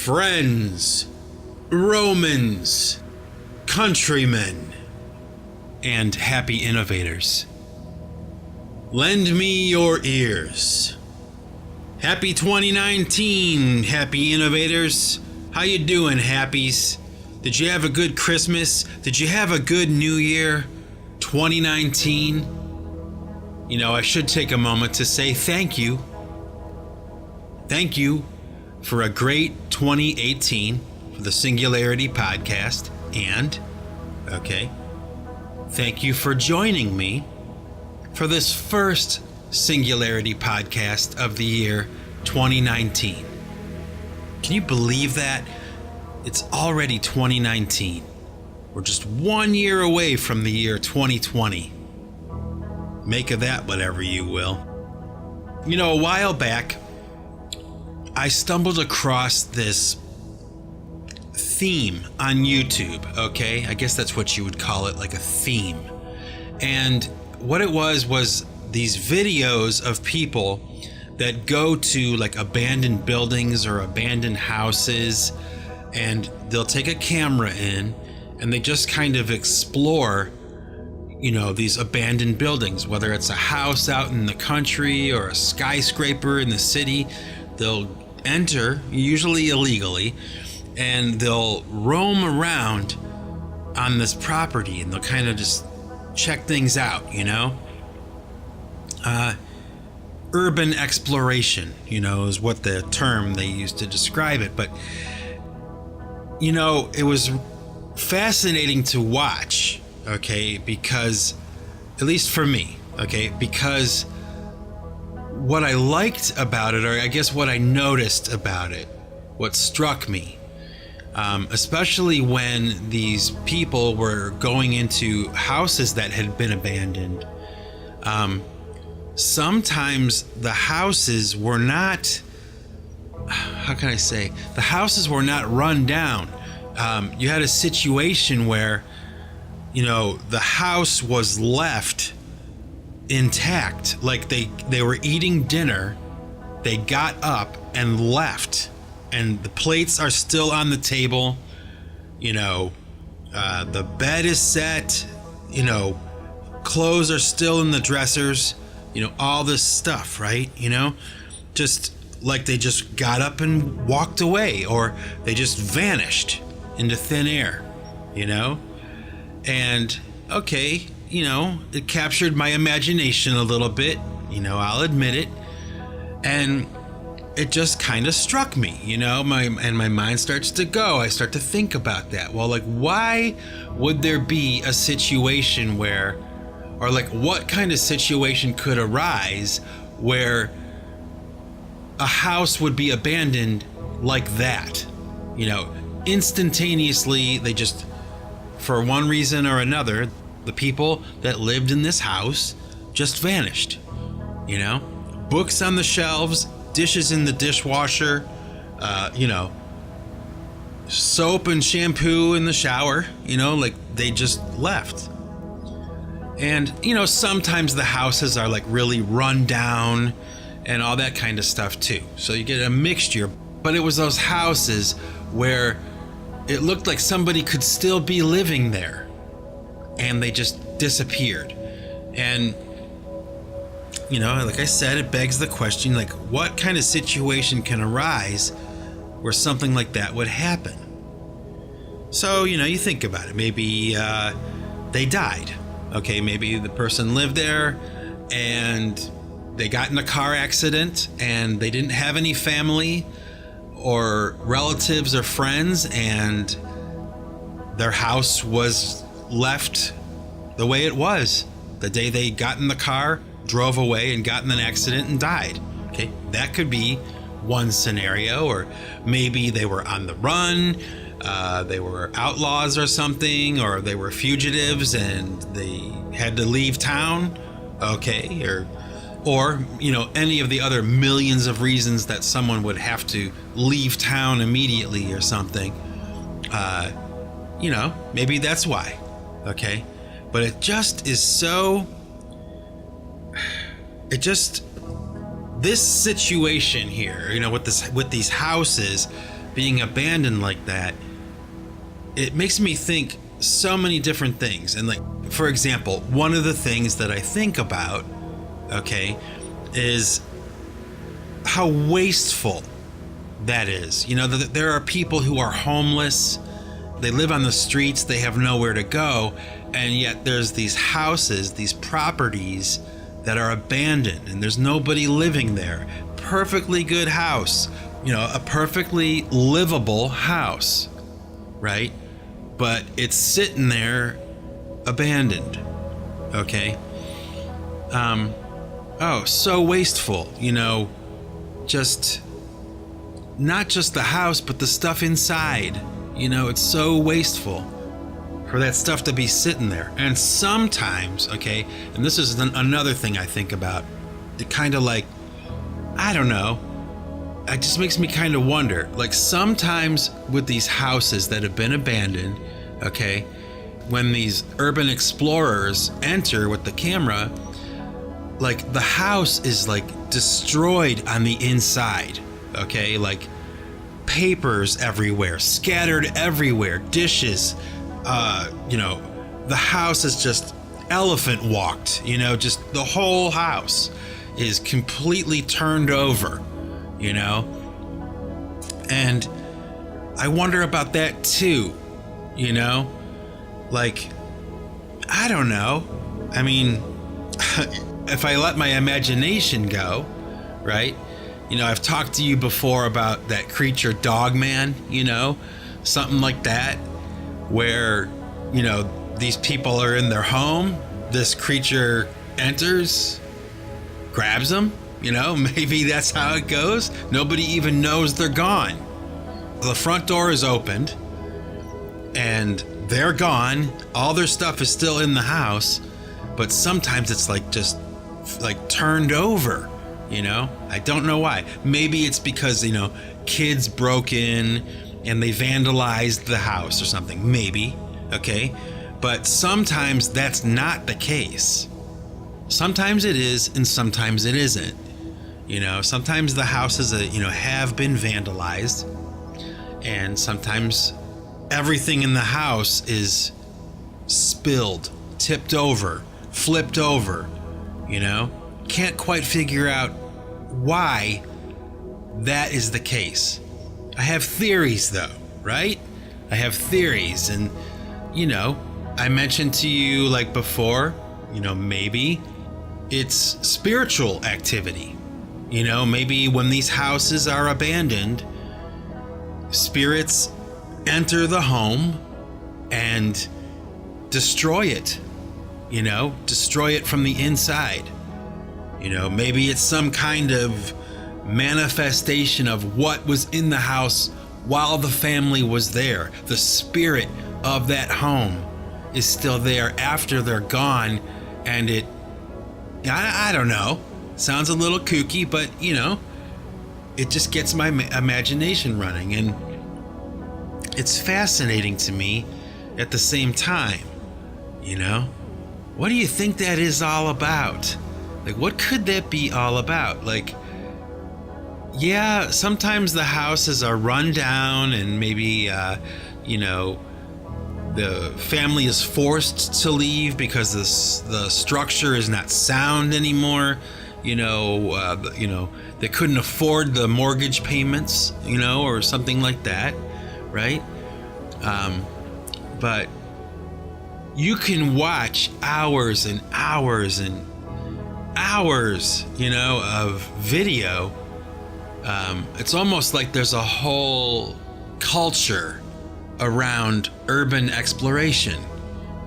friends, Romans, countrymen, and happy innovators. Lend me your ears. Happy 2019, happy innovators. How you doing, happies? Did you have a good Christmas? Did you have a good New Year, 2019? You know, I should take a moment to say thank you. Thank you for a great 2018 for the Singularity Podcast. And, thank you for joining me for this first Singularity Podcast of the year 2019. Can you believe that? It's already 2019. We're just 1 year away from the year 2020. Make of that whatever you will. You know, a while back, I stumbled across this theme on YouTube, okay? I guess that's what you would call it, like a theme. And what it was these videos of people that go to like abandoned buildings or abandoned houses, and they'll take a camera in and they just kind of explore, you know, these abandoned buildings, whether it's a house out in the country or a skyscraper in the city. They'll enter, usually illegally, and they'll roam around on this property and they'll kind of just check things out, you know? Urban exploration, you know, is what the term they used to describe it. But, you know, it was fascinating to watch, okay, because, at least for me, okay, because what I liked about it, or I guess what I noticed about it, what struck me, especially when these people were going into houses that had been abandoned, sometimes the houses were not, how can I say, the houses were not run down. You had a situation where, you know, the house was left intact. Like they were eating dinner, they got up and left, and the plates are still on the table, you know, the bed is set, you know, clothes are still in the dressers, you know, all this stuff, right? You know, just like they just got up and walked away, or they just vanished into thin air, you know? And okay, you know, it captured my imagination a little bit, you know, I'll admit it. And it just kind of struck me, you know, my mind starts to go. I start to think about that. Well, like, why would there be a situation where, or like, what kind of situation could arise where a house would be abandoned like that? You know, instantaneously, they just, for one reason or another, the people that lived in this house just vanished. You know, books on the shelves, dishes in the dishwasher, you know, soap and shampoo in the shower, you know, like they just left. And, you know, sometimes the houses are like really run down and all that kind of stuff too. So you get a mixture, but it was those houses where it looked like somebody could still be living there and they just disappeared. And, you know, like I said, it begs the question, like, what kind of situation can arise where something like that would happen? So, you know, you think about it. Maybe they died. Okay, maybe the person lived there and they got in a car accident and they didn't have any family or relatives or friends, and their house was left the way it was the day they got in the car, drove away, and got in an accident and died. Okay, that could be one scenario. Or maybe they were on the run, they were outlaws or something, or they were fugitives and they had to leave town. Okay, or you know, any of the other millions of reasons that someone would have to leave town immediately or something. You know, maybe that's why. Okay, but it just is so, it just, this situation here, you know, with these houses, being abandoned like that, it makes me think so many different things. And like, for example, one of the things that I think about, okay, is how wasteful that is. You know, there are people who are homeless, they live on the streets, they have nowhere to go, and yet there's these houses, these properties that are abandoned and there's nobody living there. Perfectly good house, you know, a perfectly livable house, right? But it's sitting there abandoned, okay? Oh, so wasteful, you know, just not just the house, but the stuff inside. You know, it's so wasteful for that stuff to be sitting there. And sometimes, okay, and this is another thing I think about, it kind of like, I don't know, it just makes me kind of wonder, like sometimes with these houses that have been abandoned, okay, when these urban explorers enter with the camera, like the house is like destroyed on the inside, okay, like papers everywhere, scattered everywhere, dishes, you know, the house is just elephant walked, you know, just the whole house is completely turned over, you know. And I wonder about that too, you know, like, I don't know. I mean, if I let my imagination go, right? You know, I've talked to you before about that creature Dogman, you know, something like that, where, you know, these people are in their home, this creature enters, grabs them, you know, maybe that's how it goes. Nobody even knows they're gone. The front door is opened and they're gone. All their stuff is still in the house, but sometimes it's like just like turned over. You know, I don't know why. Maybe it's because, you know, kids broke in and they vandalized the house or something. Maybe, okay? But sometimes that's not the case. Sometimes it is and sometimes it isn't. You know, sometimes the houses, you know, have been vandalized, and sometimes everything in the house is spilled, tipped over, flipped over, you know? Can't quite figure out why that is the case. I have theories though, right? I have theories, and you know, I mentioned to you like before, you know, maybe it's spiritual activity. You know, maybe when these houses are abandoned, spirits enter the home and destroy it, you know, destroy it from the inside. You know, maybe it's some kind of manifestation of what was in the house while the family was there. The spirit of that home is still there after they're gone, and I don't know. Sounds a little kooky, but you know, it just gets my imagination running, and it's fascinating to me at the same time. You know, what do you think that is all about? Like, what could that be all about? Like, yeah, sometimes the houses are run down and maybe, you know, the family is forced to leave because the structure is not sound anymore. You know, they couldn't afford the mortgage payments, you know, or something like that, right? But you can watch hours and hours and hours, you know, of video. It's almost like there's a whole culture around urban exploration,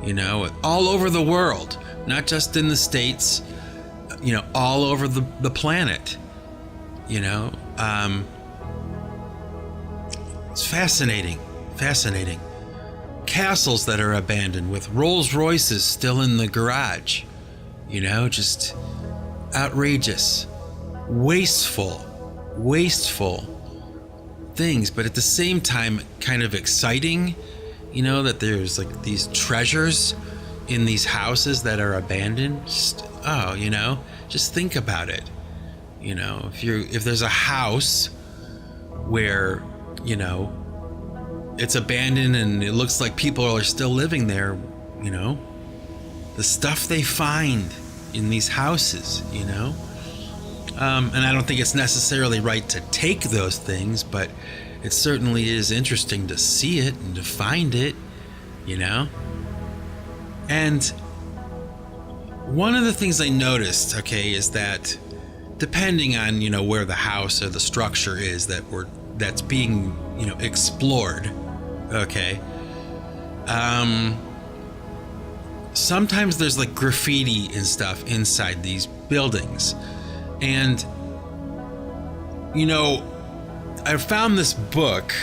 you know, all over the world, not just in the States, you know, all over the planet, you know. It's fascinating. Castles that are abandoned with Rolls Royces still in the garage, you know, just outrageous, wasteful things, but at the same time kind of exciting, you know, that there's like these treasures in these houses that are abandoned. Just, oh, you know, just think about it. You know, if there's a house where you know, it's abandoned and it looks like people are still living there, you know, the stuff they find in these houses, you know. And I don't think it's necessarily right to take those things, but it certainly is interesting to see it and to find it, you know. And one of the things I noticed, okay, is that depending on, you know, where the house or the structure is that's being, you know, explored, okay, sometimes there's like graffiti and stuff inside these buildings. And, you know, I found this book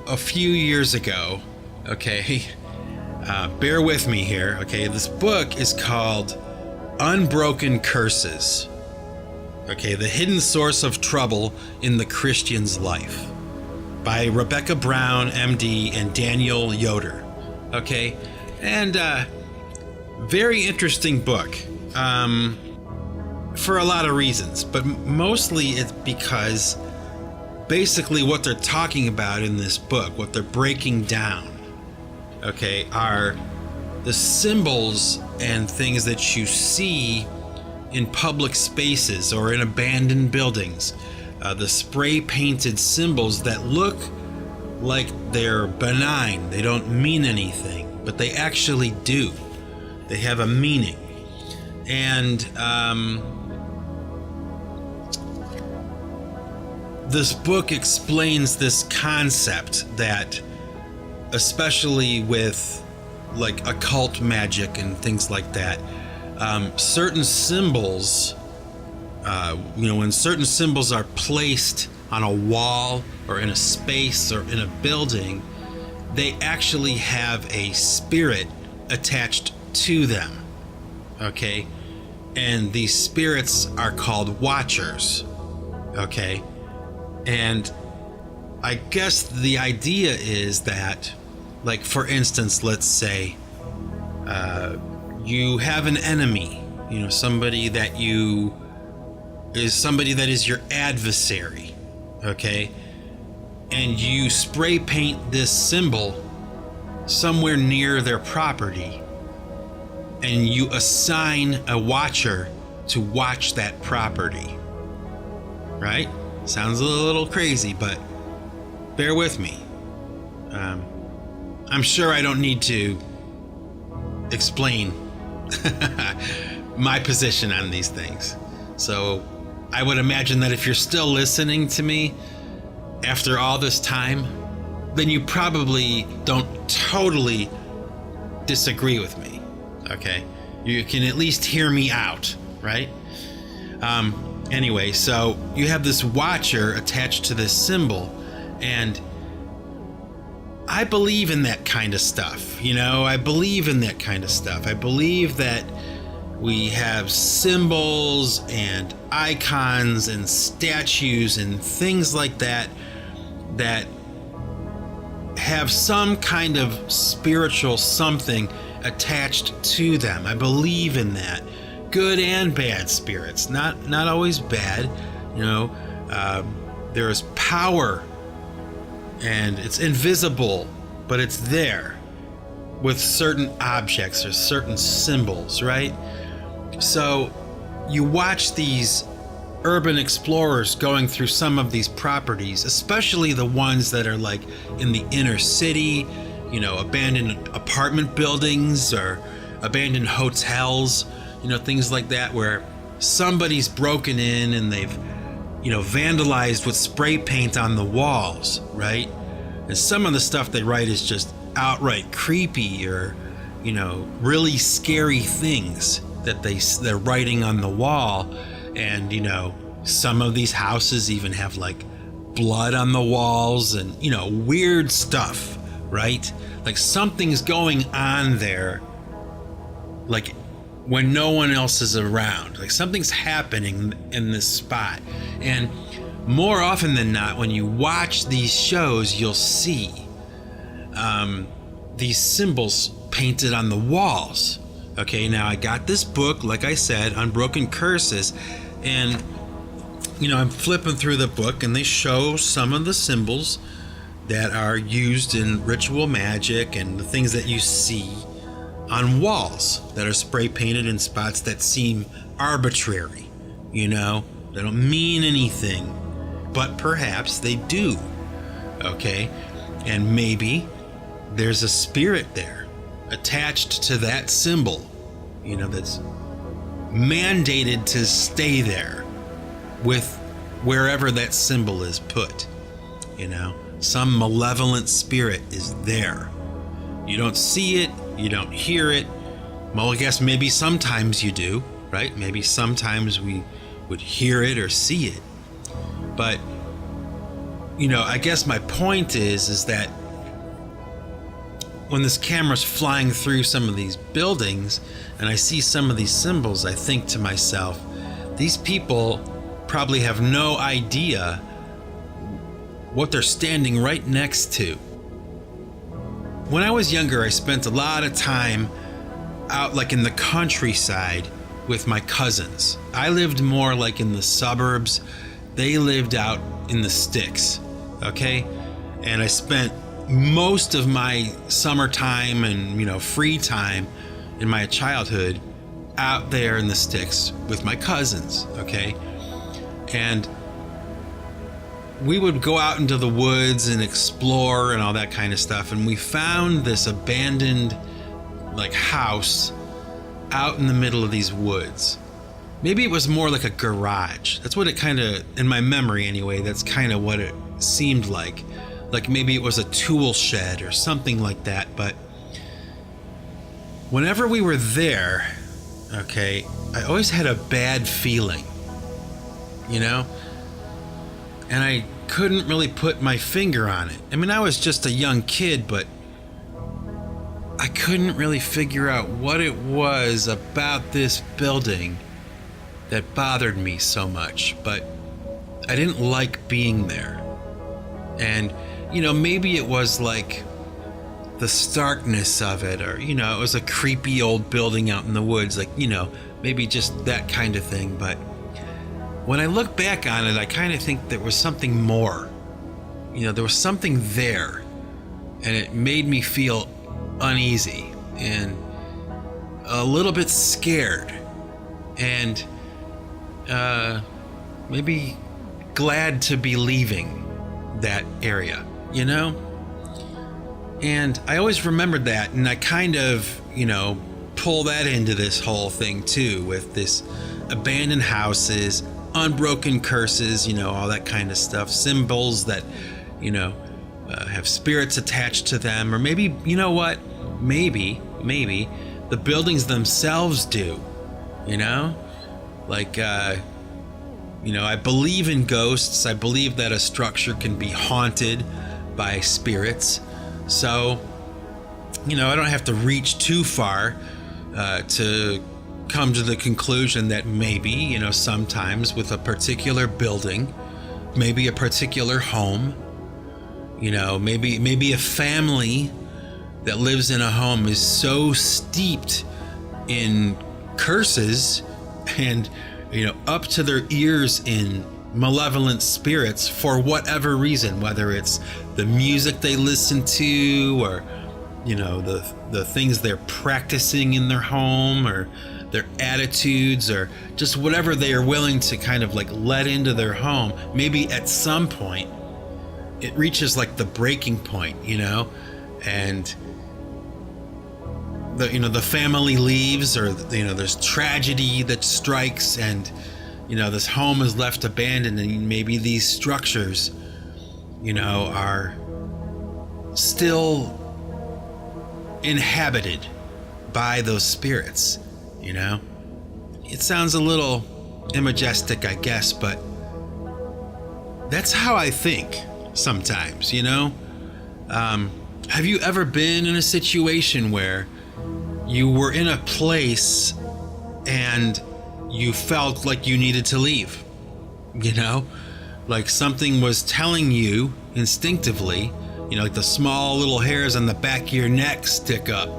a few years ago, okay? Bear with me here, okay? This book is called Unbroken Curses, okay? The Hidden Source of Trouble in the Christian's Life by Rebecca Brown, MD, and Daniel Yoder, okay? And very interesting book for a lot of reasons, but mostly it's because basically what they're talking about in this book, what they're breaking down, okay, are the symbols and things that you see in public spaces or in abandoned buildings, the spray painted symbols that look like they're benign, they don't mean anything, but they actually do. They have a meaning. And this book explains this concept that, especially with like occult magic and things like that, certain symbols, you know, when certain symbols are placed on a wall or in a space or in a building, they actually have a spirit attached to them, okay? And these spirits are called watchers, okay? And I guess the idea is that, like, for instance, let's say you have an enemy, you know, somebody that is your adversary, okay? And you spray paint this symbol somewhere near their property, and you assign a watcher to watch that property, right? Sounds a little crazy, but bear with me. I'm sure I don't need to explain my position on these things. So I would imagine that if you're still listening to me after all this time, then you probably don't totally disagree with me, okay? You can at least hear me out, right? Anyway, so you have this watcher attached to this symbol, and I believe in that kind of stuff, you know? I believe in that kind of stuff. I believe that we have symbols and icons and statues and things like that that have some kind of spiritual something attached to them. I believe in that. Good and bad spirits, not always bad, you know. There is power, and it's invisible, but it's there with certain objects or certain symbols, right? So you watch these urban explorers going through some of these properties, especially the ones that are like in the inner city, you know, abandoned apartment buildings or abandoned hotels, you know, things like that, where somebody's broken in and they've, you know, vandalized with spray paint on the walls, right? And some of the stuff they write is just outright creepy, or, you know, really scary things that they're writing on the wall. And, you know, some of these houses even have like blood on the walls and, you know, weird stuff, right? Like something's going on there, like when no one else is around. Like something's happening in this spot. And more often than not, when you watch these shows, you'll see these symbols painted on the walls. Okay, now I got this book, like I said, Unbroken Curses, and I'm flipping through the book and they show some of the symbols that are used in ritual magic and the things that you see on walls that are spray painted in spots that seem arbitrary. They don't mean anything, but perhaps they do. Okay? And maybe there's a spirit there attached to that symbol, that's mandated to stay there with wherever that symbol is put. Some malevolent spirit is there. You don't see it, you don't hear it. Well, I guess maybe sometimes you do, right? Maybe sometimes we would hear it or see it. But, I guess my point is that when this camera's flying through some of these buildings and I see some of these symbols, I think to myself, these people probably have no idea what they're standing right next to. When I was younger, I spent a lot of time out like in the countryside with my cousins. I lived more like in the suburbs. They lived out in the sticks, okay? And I spent most of my summertime and, free time in my childhood out there in the sticks with my cousins, okay? And we would go out into the woods and explore and all that kind of stuff. And we found this abandoned house out in the middle of these woods. Maybe it was more like a garage. That's what it kind of, in my memory anyway, that's kind of what it seemed like. Like maybe it was a tool shed or something like that. But whenever we were there, okay, I always had a bad feeling, and I couldn't really put my finger on it. I mean, I was just a young kid, but I couldn't really figure out what it was about this building that bothered me so much, but I didn't like being there. And, maybe it was like the starkness of it, or, it was a creepy old building out in the woods, maybe just that kind of thing. But when I look back on it, I kind of think there was something more. There was something there, and it made me feel uneasy and a little bit scared and maybe glad to be leaving that area, And I always remembered that, and I kind of, pull that into this whole thing too, with this abandoned houses, unbroken curses, all that kind of stuff, symbols that, have spirits attached to them, or maybe, maybe the buildings themselves do, I believe in ghosts. I believe that a structure can be haunted by spirits. So, I don't have to reach too far to come to the conclusion that maybe, sometimes with a particular building, maybe a particular home, maybe a family that lives in a home is so steeped in curses and, up to their ears in malevolent spirits for whatever reason, whether it's the music they listen to or, the things they're practicing in their home or their attitudes or just whatever they are willing to kind of let into their home. Maybe at some point it reaches the breaking point, and the family leaves, or there's tragedy that strikes, and this home is left abandoned, and maybe these structures are still inhabited by those spirits. It sounds a little imagistic, I guess, but that's how I think sometimes. Have you ever been in a situation where you were in a place and you felt like you needed to leave? Like something was telling you instinctively, like the small little hairs on the back of your neck stick up.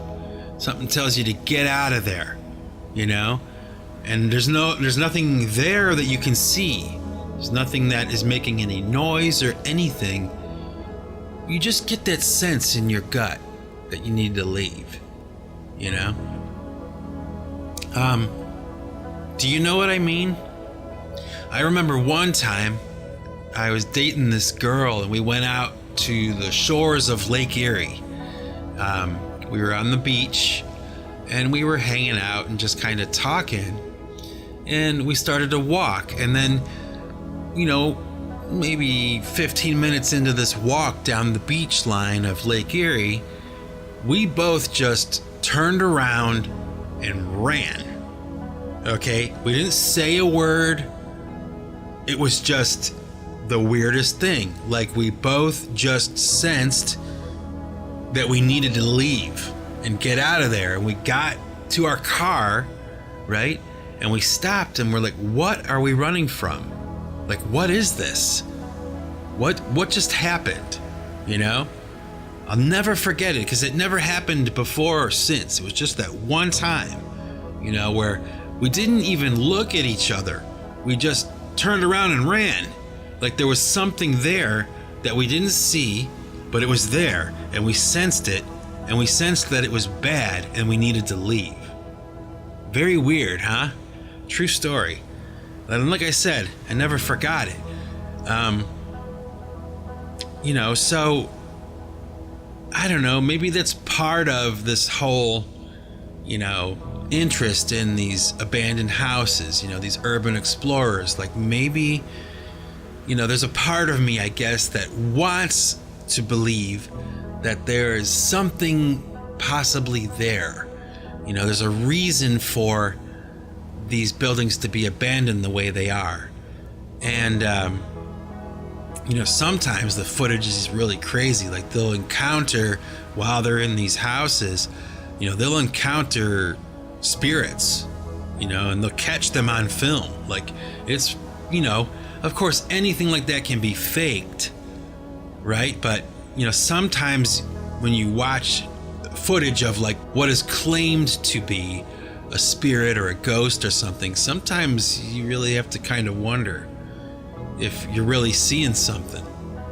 Something tells you to get out of there, and there's nothing there that you can see, There's nothing that is making any noise or anything. You just get that sense in your gut that you need to leave, you know? Do you know what I mean? I remember one time I was dating this girl and we went out to the shores of Lake Erie. We were on the beach and we were hanging out and just kind of talking, and we started to walk, and then, you know, maybe 15 minutes into this walk down the beach line of Lake Erie, we both just turned around and ran. Okay? We didn't say a word. It was just the weirdest thing. Like, we both just sensed that we needed to leave and get out of there. And we got to our car, right? And we stopped and we're like, what are we running from? Like, what is this? What just happened? You know? I'll never forget it because it never happened before or since. It was just that one time, you know, where we didn't even look at each other. We just turned around and ran. Like there was something there that we didn't see, but it was there, and we sensed it, and we sensed that it was bad and we needed to leave. Very weird, huh? True story. And like I said, I never forgot it. You know, so I don't know, maybe that's part of this whole, you know, interest in these abandoned houses, you know, these urban explorers. Like maybe, you know, there's a part of me, I guess, that wants to believe that there is something possibly there. You know, there's a reason for these buildings to be abandoned the way they are. And, you know, sometimes the footage is really crazy. Like they'll encounter, while they're in these houses, you know, they'll encounter spirits, you know, and they'll catch them on film. Like it's, you know, of course anything like that can be faked, right? But, you know, sometimes when you watch footage of like what is claimed to be a spirit or a ghost or something, sometimes you really have to kind of wonder if you're really seeing something.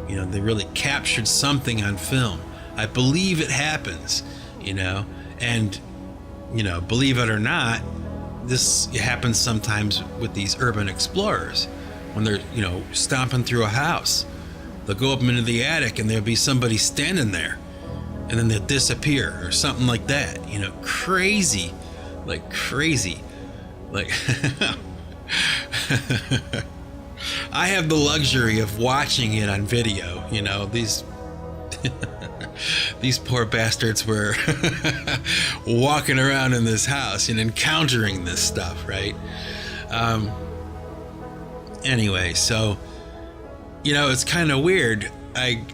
You know, they really captured something on film. I believe it happens, you know, and, you know, believe it or not, this happens sometimes with these urban explorers when they're, you know, stomping through a house. They'll go up into the attic and there'll be somebody standing there, and then they'll disappear or something like that. You know, crazy, like crazy. Like, I have the luxury of watching it on video. You know, these these poor bastards were walking around in this house and encountering this stuff, right? Anyway, so, you know, it's kind of weird. I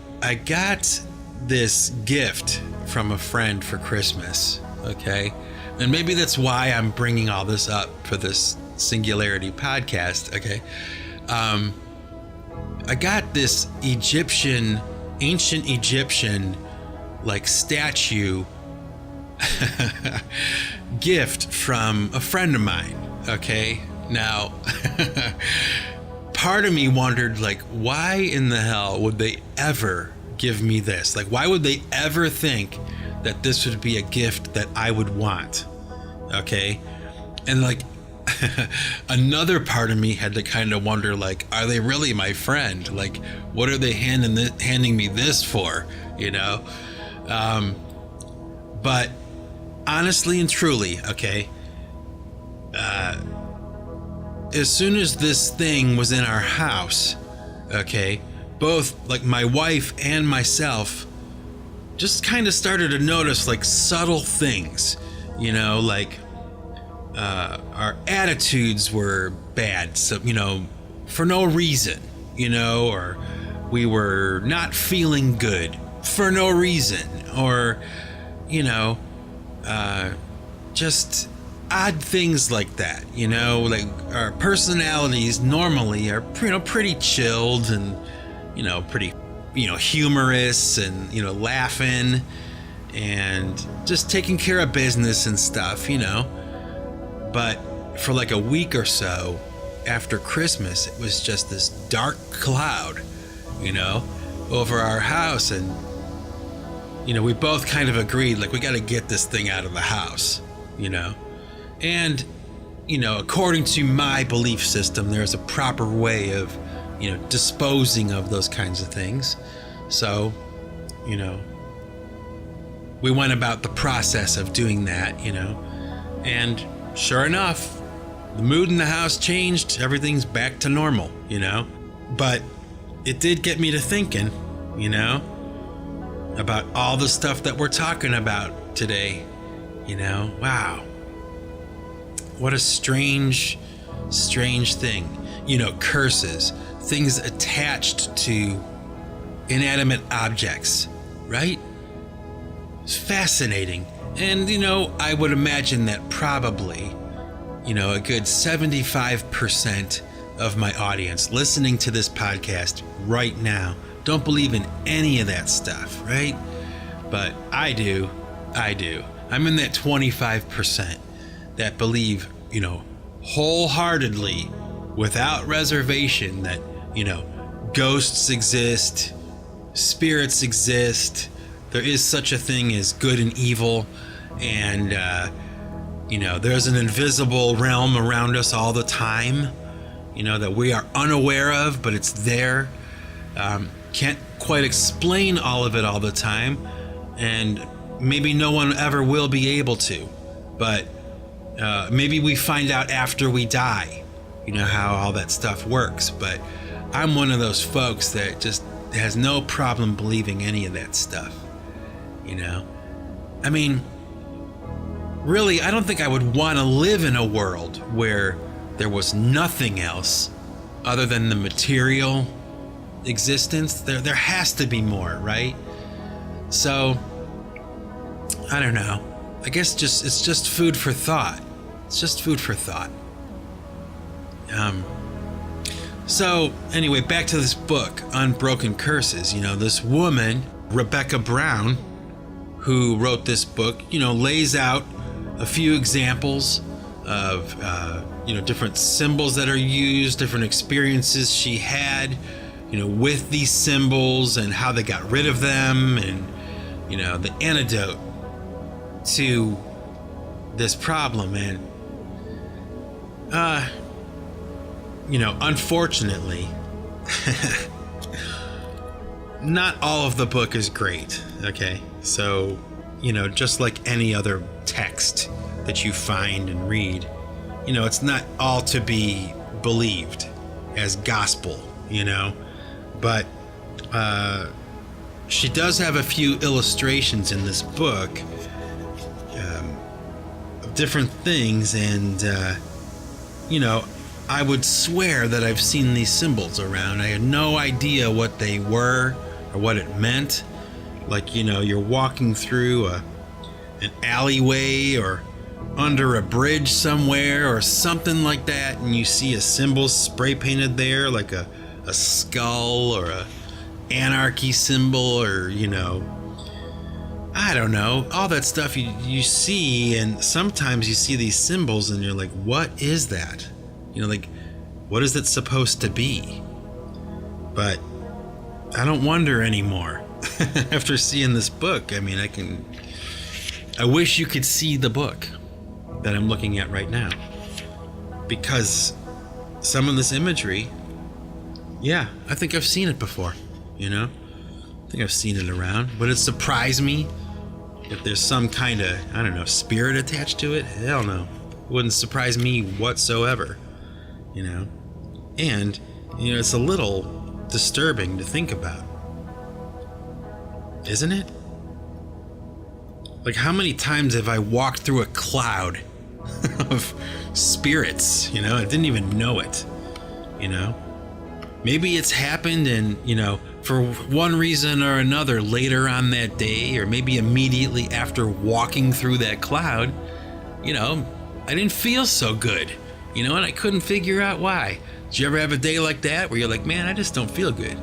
got this gift from a friend for Christmas, okay? And maybe that's why I'm bringing all this up for this Singularity podcast, okay? I got this ancient Egyptian, like, statue gift from a friend of mine, okay? Now, part of me wondered, like, why in the hell would they ever give me this? Like, why would they ever think that this would be a gift that I would want? Okay? And, like, another part of me had to kind of wonder, like, are they really my friend? Like, what are they handing me this for? You know? But honestly and truly, okay, as soon as this thing was in our house, okay, both, like, my wife and myself just kind of started to notice, like, subtle things, you know, like, our attitudes were bad, so, you know, for no reason, you know, or we were not feeling good for no reason, or, you know, just odd things like that, you know, like our personalities normally are, you know, pretty chilled and, you know, pretty, you know, humorous and, you know, laughing and just taking care of business and stuff, you know. But for like a week or so, after Christmas, it was just this dark cloud, over our house. And, we both kind of agreed, like, we got to get this thing out of the house, And, according to my belief system, there's a proper way of, disposing of those kinds of things. So, we went about the process of doing that, and sure enough, the mood in the house changed. Everything's back to normal, but it did get me to thinking, about all the stuff that we're talking about today. Wow, what a strange thing. Curses, things attached to inanimate objects, right? It's fascinating. And, I would imagine that probably, a good 75% of my audience listening to this podcast right now don't believe in any of that stuff, right? But I do. I'm in that 25% that believe, wholeheartedly, without reservation, that, ghosts exist, spirits exist, there is such a thing as good and evil, and, there's an invisible realm around us all the time, that we are unaware of, but it's there. Can't quite explain all of it all the time, and maybe no one ever will be able to, but maybe we find out after we die, how all that stuff works. But I'm one of those folks that just has no problem believing any of that stuff. I mean, really, I don't think I would want to live in a world where there was nothing else other than the material existence. There has to be more, right? So, I don't know. I guess it's just food for thought. It's just food for thought. So, anyway, back to this book, Unbroken Curses. This woman, Rebecca Brown, who wrote this book, lays out a few examples of, different symbols that are used, different experiences she had, with these symbols, and how they got rid of them, and, the antidote to this problem. And, unfortunately, not all of the book is great, okay? So, just like any other text that you find and read, it's not all to be believed as gospel, but she does have a few illustrations in this book of different things, and, I would swear that I've seen these symbols around. I had no idea what they were or what it meant. Like, you're walking through an alleyway or under a bridge somewhere or something like that, and you see a symbol spray painted there, like a skull or a anarchy symbol, or, I don't know, all that stuff you see. And sometimes you see these symbols and you're like, what is that? What is it supposed to be? But I don't wonder anymore. After seeing this book, I mean, I wish you could see the book that I'm looking at right now, because some of this imagery, yeah, I think I've seen it before, I think I've seen it around. Would it surprise me if there's some kind of, I don't know, spirit attached to it? Hell no. It wouldn't surprise me whatsoever, and, it's a little disturbing to think about. Isn't it? Like, how many times have I walked through a cloud of spirits, I didn't even know it, Maybe it's happened and, for one reason or another later on that day, or maybe immediately after walking through that cloud, I didn't feel so good, and I couldn't figure out why. Did you ever have a day like that where you're like, man, I just don't feel good,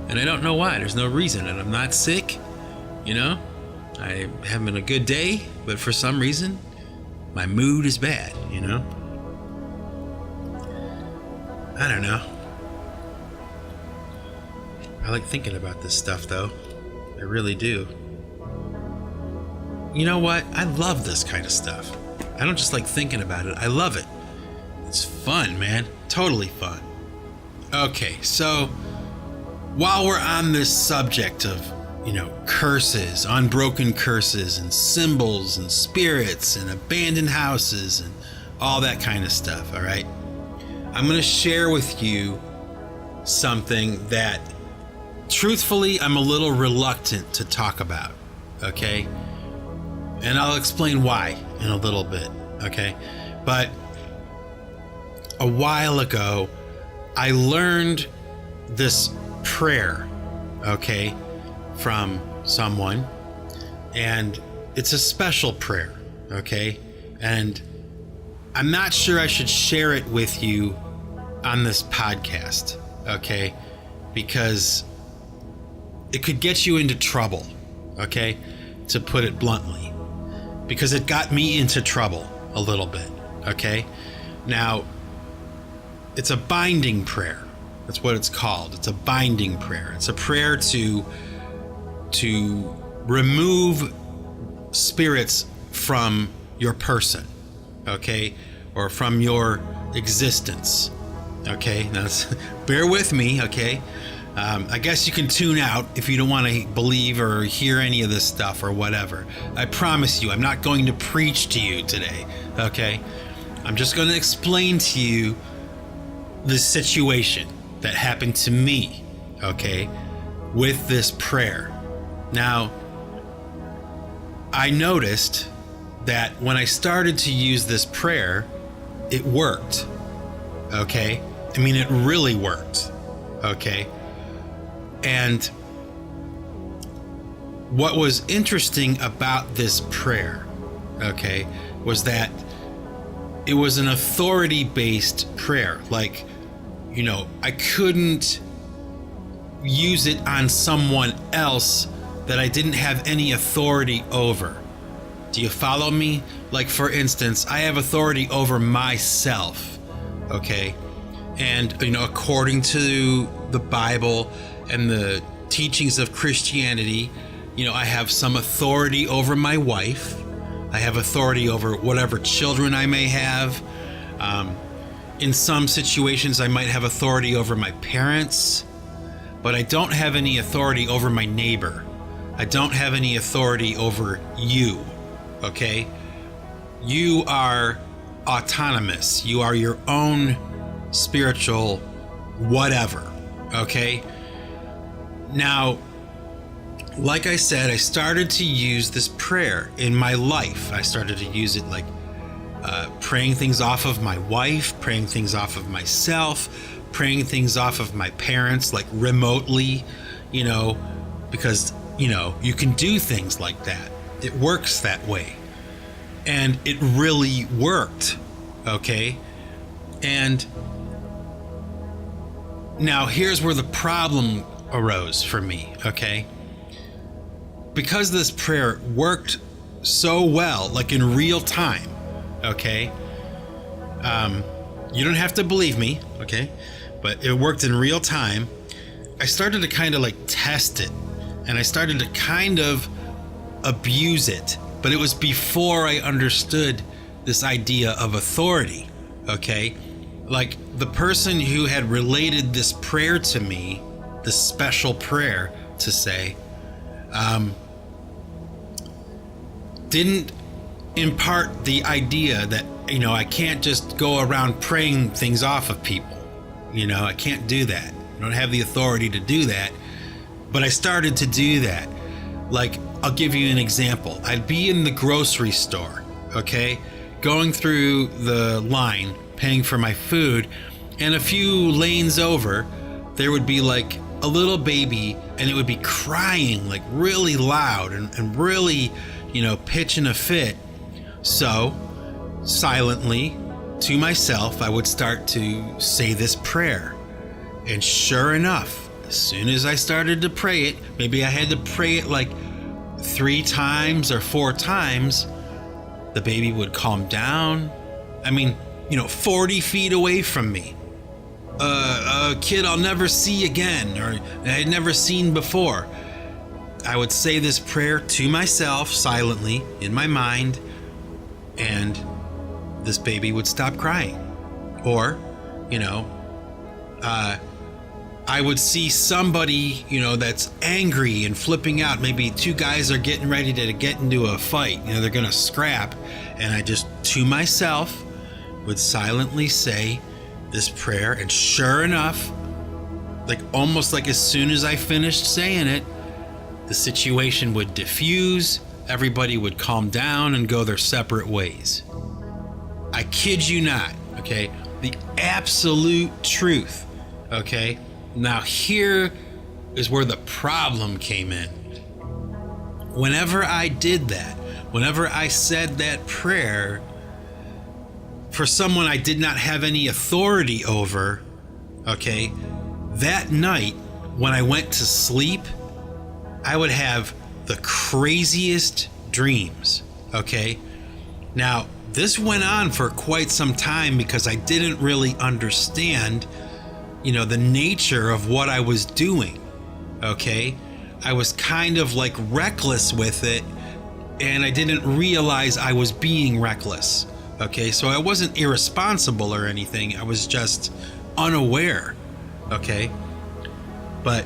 and I don't know why? There's no reason, and I'm not sick, I'm having a good day, but for some reason, my mood is bad, I don't know. I like thinking about this stuff, though. I really do. You know what? I love this kind of stuff. I don't just like thinking about it. I love it. It's fun, man. Totally fun. Okay, so while we're on this subject of, curses, unbroken curses, and symbols, and spirits, and abandoned houses, and all that kind of stuff, all right? I'm going to share with you something that, truthfully, I'm a little reluctant to talk about, okay? And I'll explain why in a little bit, okay? But a while ago, I learned this prayer, okay, from someone, and it's a special prayer, okay? And I'm not sure I should share it with you on this podcast, okay? Because it could get you into trouble, okay? To put it bluntly. Because it got me into trouble a little bit, okay? Now, it's a binding prayer. That's what it's called. It's a binding prayer. It's a prayer to remove spirits from your person, okay? Or from your existence, okay? Now, bear with me, okay? I guess you can tune out if you don't want to believe or hear any of this stuff or whatever. I promise you, I'm not going to preach to you today, okay? I'm just going to explain to you the situation that happened to me, okay, with this prayer. Now, I noticed that when I started to use this prayer, it worked, okay? I mean, it really worked, okay? And what was interesting about this prayer, okay, was that it was an authority-based prayer. Like, I couldn't use it on someone else that I didn't have any authority over. Do you follow me? Like, for instance, I have authority over myself, okay? And, according to the Bible and the teachings of Christianity, I have some authority over my wife. I have authority over whatever children I may have. In some situations, I might have authority over my parents, but I don't have any authority over my neighbor. I don't have any authority over you, okay? You are autonomous. You are your own spiritual whatever, okay? Now, like I said, I started to use this prayer in my life. I started to use it like praying things off of my wife, praying things off of myself, praying things off of my parents, like remotely, because, you can do things like that. It works that way. And it really worked, okay? And now here's where the problem arose for me, okay? Because this prayer worked so well, like in real time, okay? You don't have to believe me, okay? But it worked in real time. I started to kind of like test it, and I started to kind of abuse it, but it was before I understood this idea of authority, okay? Like, the person who had related this prayer to me, this special prayer to say, didn't impart the idea that, I can't just go around praying things off of people. I can't do that. I don't have the authority to do that. But I started to do that. Like, I'll give you an example. I'd be in the grocery store, okay, going through the line, paying for my food, and a few lanes over, there would be like a little baby, and it would be crying like really loud and really, pitching a fit. So, silently, to myself, I would start to say this prayer. And sure enough, as soon as I started to pray it, maybe I had to pray it like 3 times or 4 times, the baby would calm down. I mean, 40 feet away from me. a kid I'll never see again, or I had never seen before. I would say this prayer to myself silently in my mind, and this baby would stop crying. Or, I would see somebody, that's angry and flipping out. Maybe two guys are getting ready to get into a fight. They're going to scrap. And I just, to myself, would silently say this prayer. And sure enough, almost like as soon as I finished saying it, the situation would diffuse. Everybody would calm down and go their separate ways. I kid you not, okay? The absolute truth, okay? Now here is where the problem came in. Whenever I did that, whenever I said that prayer for someone I did not have any authority over, okay, that night when I went to sleep, I would have the craziest dreams, okay? Now, this went on for quite some time because I didn't really understand the nature of what I was doing, okay? I was kind of reckless with it, and I didn't realize I was being reckless, okay? So I wasn't irresponsible or anything. I was just unaware, okay? But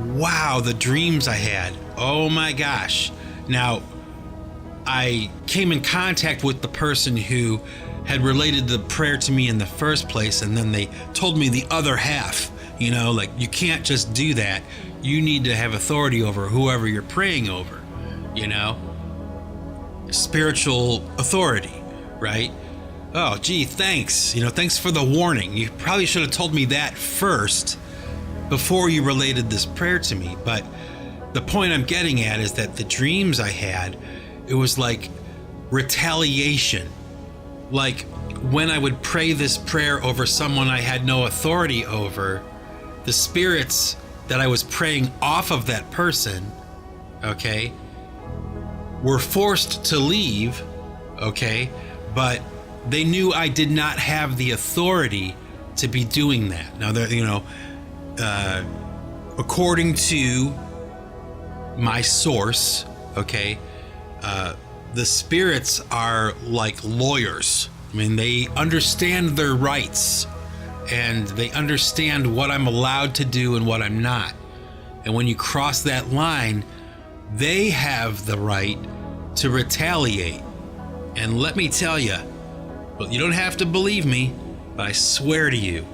wow, the dreams I had. Oh my gosh. Now, I came in contact with the person who had related the prayer to me in the first place, and then they told me the other half, you can't just do that. You need to have authority over whoever you're praying over, spiritual authority, right? Oh, gee, thanks. Thanks for the warning. You probably should have told me that first before you related this prayer to me. But the point I'm getting at is that the dreams I had, it was like retaliation. Like when I would pray this prayer over someone I had no authority over, the spirits that I was praying off of that person, okay, were forced to leave, okay, but they knew I did not have the authority to be doing that. Now, according to my source, okay, the spirits are like lawyers. I mean, they understand their rights, and they understand what I'm allowed to do and what I'm not. And when you cross that line, they have the right to retaliate. And let me tell you, well, you don't have to believe me, but I swear to you,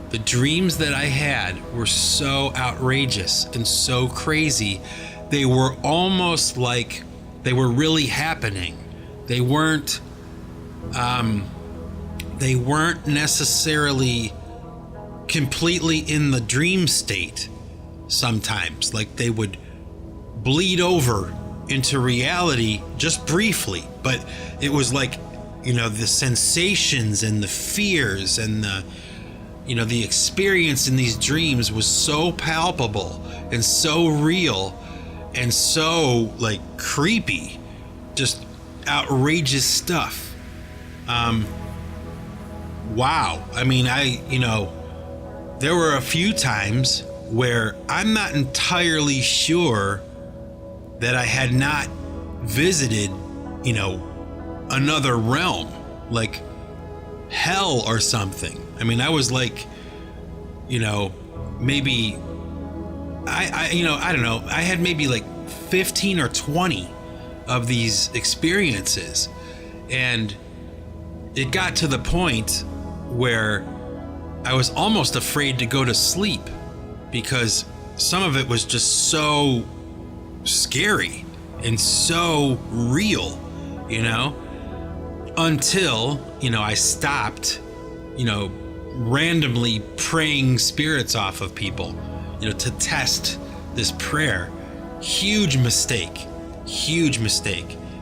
the dreams that I had were so outrageous and so crazy. They were almost like they were really happening. They weren't necessarily completely in the dream state sometimes. Like they would bleed over into reality just briefly, but it was like, the sensations and the fears and the experience in these dreams was so palpable and so real and so creepy, just outrageous stuff. Wow. I mean, there were a few times where I'm not entirely sure that I had not visited, another realm, like hell or something. I mean, I was maybe I don't know. I had maybe 15 or 20 of these experiences, and it got to the point where I was almost afraid to go to sleep because some of it was just so scary and so real, until, I stopped, randomly praying spirits off of people, to test this prayer. Huge mistake,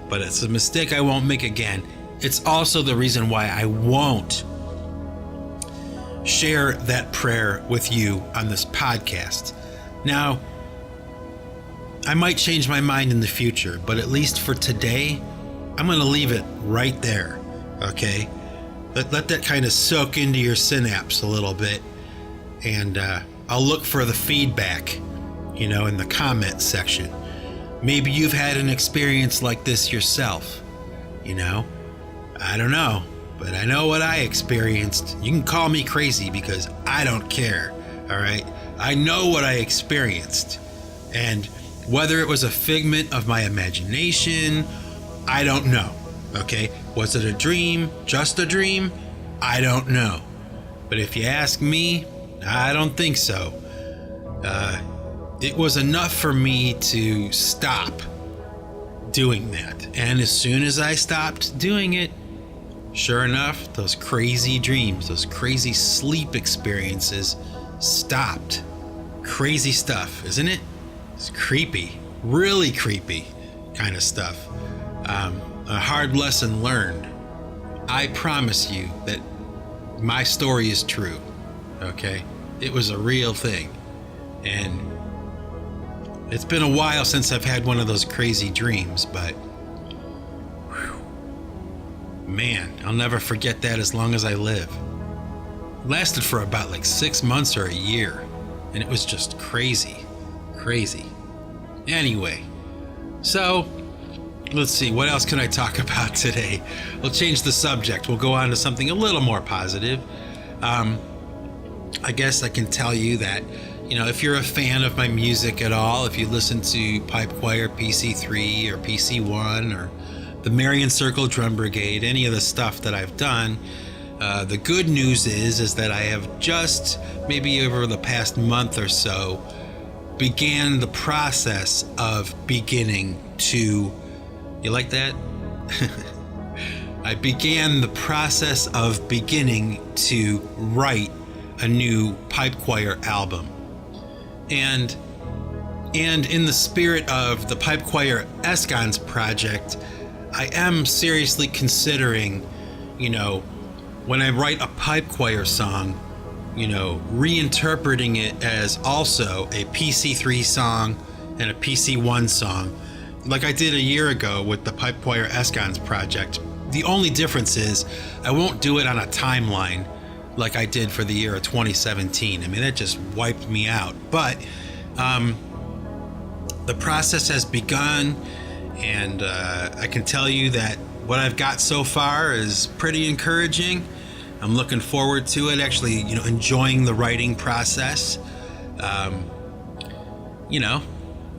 but it's a mistake I won't make again. It's also the reason why I won't share that prayer with you on this podcast. Now, I might change my mind in the future, but at least for today, I'm going to leave it right there, okay? Let that kind of soak into your synapse a little bit. And I'll look for the feedback, in the comment section. Maybe you've had an experience like this yourself, I don't know, but I know what I experienced. You can call me crazy because I don't care, all right? I know what I experienced. And whether it was a figment of my imagination, I don't know, okay? Was it a dream, just a dream? I don't know. But if you ask me, I don't think so. It was enough for me to stop doing that. And as soon as I stopped doing it, sure enough, those crazy dreams, those crazy sleep experiences stopped. Crazy stuff, isn't it? It's creepy, really creepy kind of stuff. A hard lesson learned. I promise you that my story is true, okay? It was a real thing. And it's been a while since I've had one of those crazy dreams, but man, I'll never forget that as long as I live. It lasted for about 6 months or a year, and it was just crazy. Anyway, so let's see, what else can I talk about today? We'll change the subject. We'll go on to something a little more positive. I guess I can tell you that, if you're a fan of my music at all, if you listen to Pipe Choir PC3 or PC1 or the Marion Circle Drum Brigade, any of the stuff that I've done, the good news is that I have just, maybe over the past month or so, began the process of beginning to, you like that? I began the process of beginning to write a new pipe choir album. And in the spirit of the Pipe Choir Eskons project, I am seriously considering, when I write a pipe choir song, reinterpreting it as also a PC3 song and a PC1 song, like I did a year ago with the Pipe Choir Eskons project. The only difference is I won't do it on a timeline like I did for the year of 2017. I mean, that just wiped me out. But the process has begun, and I can tell you that what I've got so far is pretty encouraging. I'm looking forward to it, actually, enjoying the writing process.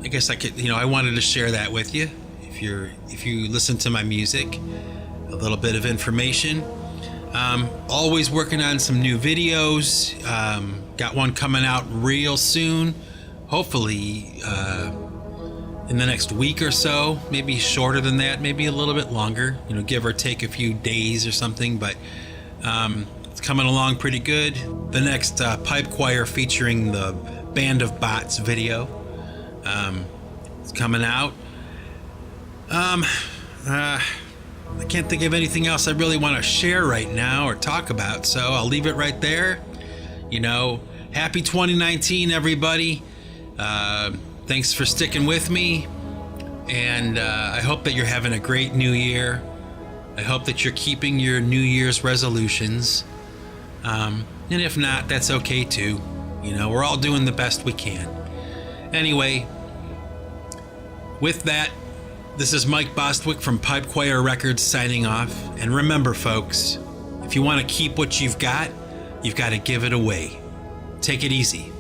I guess I could, I wanted to share that with you. If you listen to my music, a little bit of information. Always working on some new videos. Got one coming out real soon. Hopefully in the next week or so, maybe shorter than that, maybe a little bit longer, give or take a few days or something, but it's coming along pretty good. The next pipe choir featuring the Band of Bots video, it's coming out. I can't think of anything else I really want to share right now or talk about, so I'll leave it right there. Happy 2019, everybody. Thanks for sticking with me, and I hope that you're having a great new year. I hope that you're keeping your New Year's resolutions, and if not, that's okay too. We're all doing the best we can. Anyway, with that, this is Mike Bostwick from Pipe Choir Records signing off. And remember, folks, if you want to keep what you've got to give it away. Take it easy.